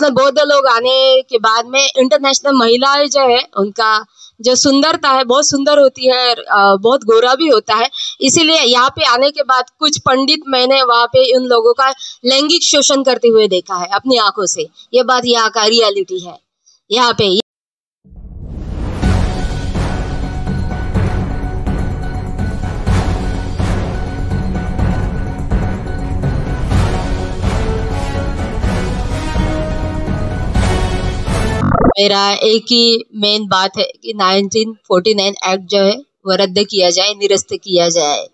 International बौद्ध लोग आने के बाद में इंटरनेशनल महिलाएं जो है उनका जो सुंदरता है बहुत सुंदर होती है, बहुत गोरा भी होता है। इसीलिए यहाँ पे आने के बाद कुछ पंडित मैंने वहाँ पे उन लोगों का लैंगिक शोषण करते हुए देखा है अपनी आंखों से। ये बात यहाँ का रियलिटी है यहाँ पे। मेरा एक ही मेन बात है कि 1949 एक्ट जो है वो रद्द किया जाए, निरस्त किया जाए,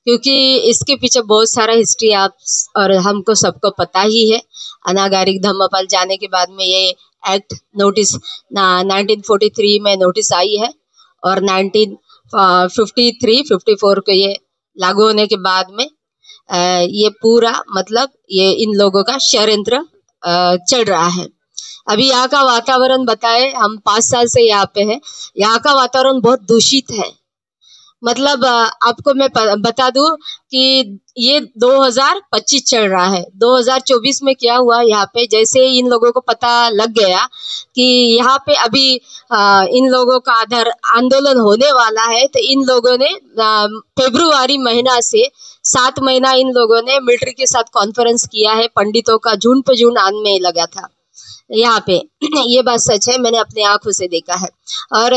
क्योंकि इसके पीछे बहुत सारा हिस्ट्री आप और हमको सबको पता ही है। अनागारिक धम्मपल जाने के बाद में ये एक्ट नोटिस 1943 में नोटिस आई है और 1953-54 को ये लागू होने के बाद में ये पूरा मतलब ये इन लोगों का षड्यंत्र चल रहा है। अभी यहाँ का वातावरण बताए, हम 5 साल से यहाँ पे है, यहाँ का वातावरण बहुत दूषित है। मतलब आपको मैं बता दूं कि ये 2025 चल रहा है। 2024 में क्या हुआ यहाँ पे, जैसे इन लोगों को पता लग गया कि यहाँ पे अभी इन लोगों का आंदोलन होने वाला है, तो इन लोगों ने फरवरी महीना से 7 महीना इन लोगों ने मिलिट्री के साथ कॉन्फ्रेंस किया है। पंडितों का झुंड पे झुंड आने में लगा था यहाँ पे। ये बात सच है, मैंने अपनी आंखों से देखा है। और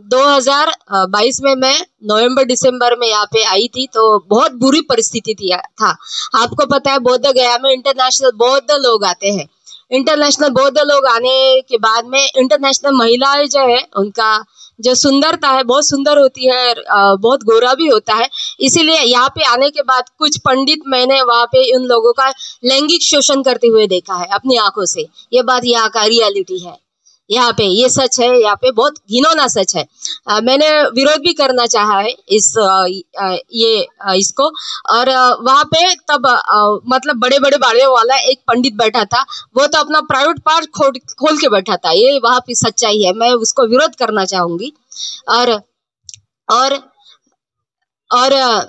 2022 में मैं नवंबर दिसंबर में यहाँ पे आई थी, तो बहुत बुरी परिस्थिति था। आपको पता है बोध गया में इंटरनेशनल बौद्ध लोग आते हैं। इंटरनेशनल बौद्ध लोग आने के बाद में इंटरनेशनल महिलाएं जो है उनका जो सुंदरता है बहुत सुंदर होती है, बहुत गोरा भी होता है। इसीलिए यहाँ पे आने के बाद कुछ पंडित मैंने वहाँ पे उन लोगों का लैंगिक शोषण करते हुए देखा है अपनी आंखों से। ये बात यहाँ का रियलिटी है यहाँ पे, ये सच है, यहाँ पे बहुत घिनौना सच है। मैंने विरोध भी करना चाहा है इसको। और वहाँ पे तब मतलब बड़े बड़े बाड़े वाला एक पंडित बैठा था, वो तो अपना प्राइवेट पार्ट खोल के बैठा था। ये वहाँ पे सच्चाई है, मैं उसको विरोध करना चाहूंगी। और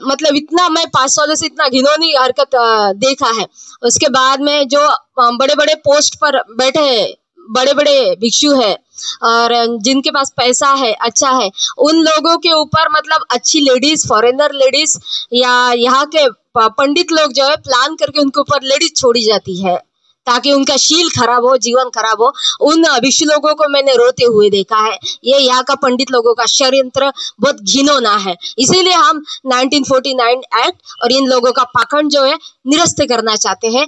मतलब इतना मैं 5 सालों से इतना घिनौनी हरकत देखा है। उसके बाद में जो बड़े बड़े पोस्ट पर बैठे बड़े बड़े भिक्षु है और जिनके पास पैसा है, अच्छा है, उन लोगों के ऊपर मतलब अच्छी लेडीज, फॉरेनर लेडीज या यहाँ के पंडित लोग जो है प्लान करके उनके ऊपर लेडीज छोड़ी जाती है ताकि उनका शील खराब हो, जीवन खराब हो। उन भिक्षु लोगों को मैंने रोते हुए देखा है। ये यहाँ का पंडित लोगों का षड्यंत्र बहुत घिनौना है। इसीलिए हम 1949 एक्ट और इन लोगों का पाखंड जो है निरस्त करना चाहते हैं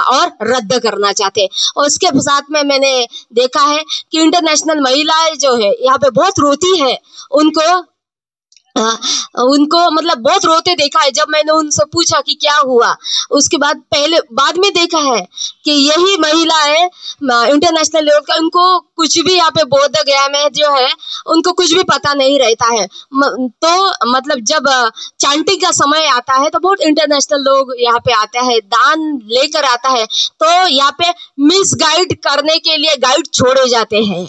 और रद्द करना चाहते हैं। और उसके साथ में मैंने देखा है कि इंटरनेशनल महिलाएं जो है यहाँ पे बहुत रोती है। उनको मतलब बहुत रोते देखा है। जब मैंने उनसे पूछा कि क्या हुआ, उसके बाद में देखा है कि यही महिलाएं इंटरनेशनल लेवल का, उनको कुछ भी यहाँ पे बोध गया में जो है उनको कुछ भी पता नहीं रहता है। तो मतलब जब चांटिंग का समय आता है तो बहुत इंटरनेशनल लोग यहाँ पे आता है, दान लेकर आता है, तो यहाँ पे मिस गाइड करने के लिए गाइड छोड़े जाते हैं।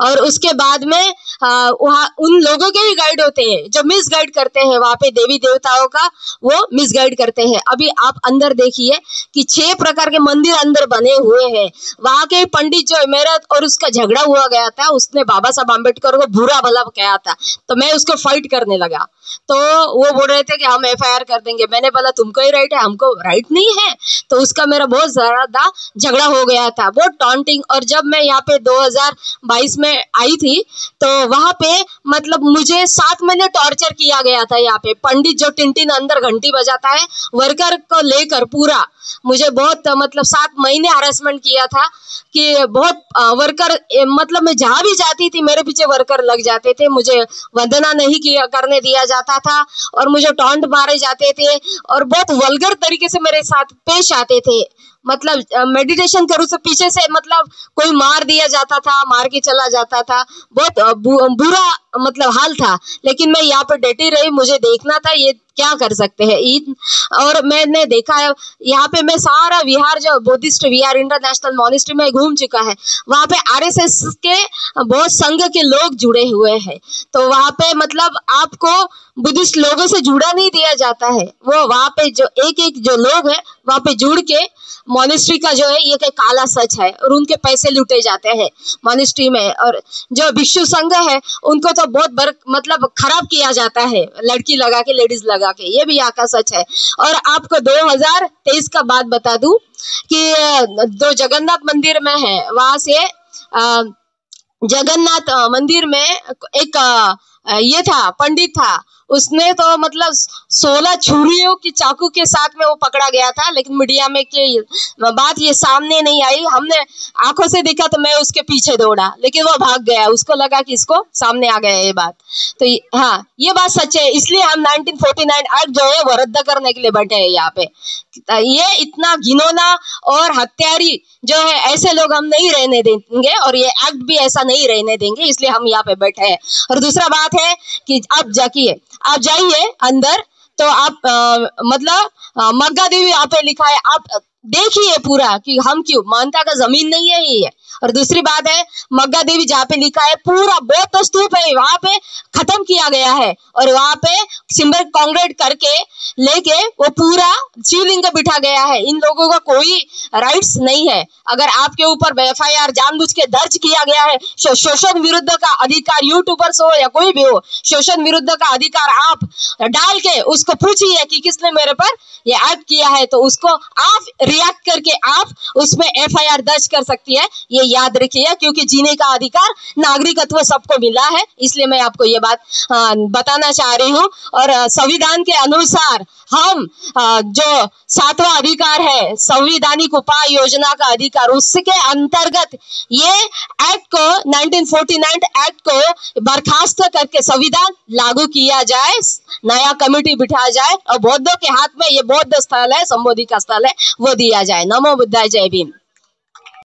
और उसके बाद में वहाँ उन लोगों के ही गाइड होते हैं जो मिस गाइड करते हैं। वहाँ पे देवी देवताओं का वो मिस गाइड करते हैं। अभी आप अंदर देखिए कि 6 प्रकार के मंदिर अंदर बने हुए हैं। वहाँ के पंडित जो मेरा और उसका झगड़ा हुआ गया था, उसने बाबा साहब आम्बेडकर को बुरा भला कहा था, तो मैं उसको फाइट करने लगा। तो वो बोल रहे थे कि हम FIR कर देंगे। मैंने बोला तुमको ही राइट है, हमको राइट नहीं है। तो उसका मेरा बहुत ज्यादा झगड़ा हो गया था, बहुत टॉन्टिंग। और जब मैं यहाँ पे 2022 में आई थी तो वहां पे मतलब मुझे 7 महीने टॉर्चर किया गया था। यहाँ पे पंडित जो टिन अंदर घंटी बजाता है, वर्कर को लेकर पूरा मुझे बहुत मतलब 7 महीने हरासमेंट किया था कि बहुत वर्कर मतलब मैं जहां भी जाती थी मेरे पीछे वर्कर लग जाते थे। मुझे वंदना नहीं करने दिया जाता था और मुझे टॉन्ट मारे जाते थे और बहुत वल्गर तरीके से मेरे साथ पेश आते थे। मतलब मेडिटेशन करूँ तो पीछे से मतलब कोई मार दिया जाता था, मार के चला जाता था। बहुत बुरा मतलब हाल था, लेकिन मैं यहाँ पर डटी रही। मुझे देखना था ये क्या कर सकते हैं। और मैंने देखा है यहाँ पे मैं सारा विहार जो बुद्धिस्ट विहार इंटरनेशनल मॉनेस्ट्री में घूम चुका है। वहाँ पे RSS के बहुत संघ के लोग जुड़े हुए हैं। तो वहाँ पे मतलब आपको बुद्धिस्ट लोगों से जुड़ा नहीं दिया जाता है। वो वहाँ पे जो एक जो लोग है वहाँ पे जुड़ के मॉनेस्ट्री का जो है ये एक काला सच है और उनके पैसे लूटे जाते हैं मॉनेस्ट्री में। और जो भिक्षु संघ है उनको तो बहुत मतलब खराब किया जाता है, लड़की लगा के, लेडीज लगा के, ये भी यहाँ का सच है। और आपको 2023 का बात बता दूं कि जो जगन्नाथ मंदिर में है वहां से जगन्नाथ मंदिर में एक ये था, पंडित था, उसने तो मतलब 16 छुरियों की चाकू के साथ में वो पकड़ा गया था, लेकिन मीडिया में की बात ये सामने नहीं आई। हमने आंखों से देखा तो मैं उसके पीछे दौड़ा, लेकिन वो भाग गया, उसको लगा कि इसको सामने आ गया ये बात। तो हाँ, ये बात सच है, इसलिए हम 1949 एक्ट जो है वो रद्द करने के लिए बैठे हैं यहाँ पे। ये इतना घिनौना और हत्यारी जो है, ऐसे लोग हम नहीं रहने देंगे और ये एक्ट भी ऐसा नहीं रहने देंगे, इसलिए हम यहाँ पे बैठे हैं। और दूसरा बात है कि आप जाइए अंदर तो आप मतलब मग्गा देवी यहाँ पे लिखा है, आप देखिए पूरा कि हम क्यों, मानता का जमीन नहीं है ये। और दूसरी बात है, मग्गा देवी जहाँ पे लिखा है पूरा बौद्ध स्तूप है, वहां पे खत्म किया गया है और वहां पे सिंबल कांक्रीट करके लेके वो पूरा शिवलिंग बिठा गया है। इन लोगों का कोई राइट्स नहीं है। अगर आपके ऊपर FIR जानबूझ के दर्ज किया गया है, शोषण विरुद्ध का अधिकार, यूट्यूबर्स हो या कोई भी हो, शोषण विरुद्ध का अधिकार आप डाल के उसको पूछिए कि किसने मेरे पर ये एक्ट किया है, तो उसको आप रिएक्ट करके आप उसमें FIR दर्ज कर सकती है। ये याद रखिए, क्योंकि जीने का अधिकार, नागरिकत्व सबको मिला है, इसलिए मैं आपको ये बात बताना चाह रही हूँ। और संविधान के अनुसार हम जो 7वां अधिकार है, संवैधानिक उपाय योजना का अधिकार, उसके अंतर्गत ये एक्ट को 1949 एक्ट को बर्खास्त करके संविधान लागू किया जाए, नया कमेटी बिठा जाए और बौद्धों के हाथ में ये बौद्ध स्थल है, संबोधि का स्थल है, वो दिया जाए। नमो बुद्धाय, जय भीम।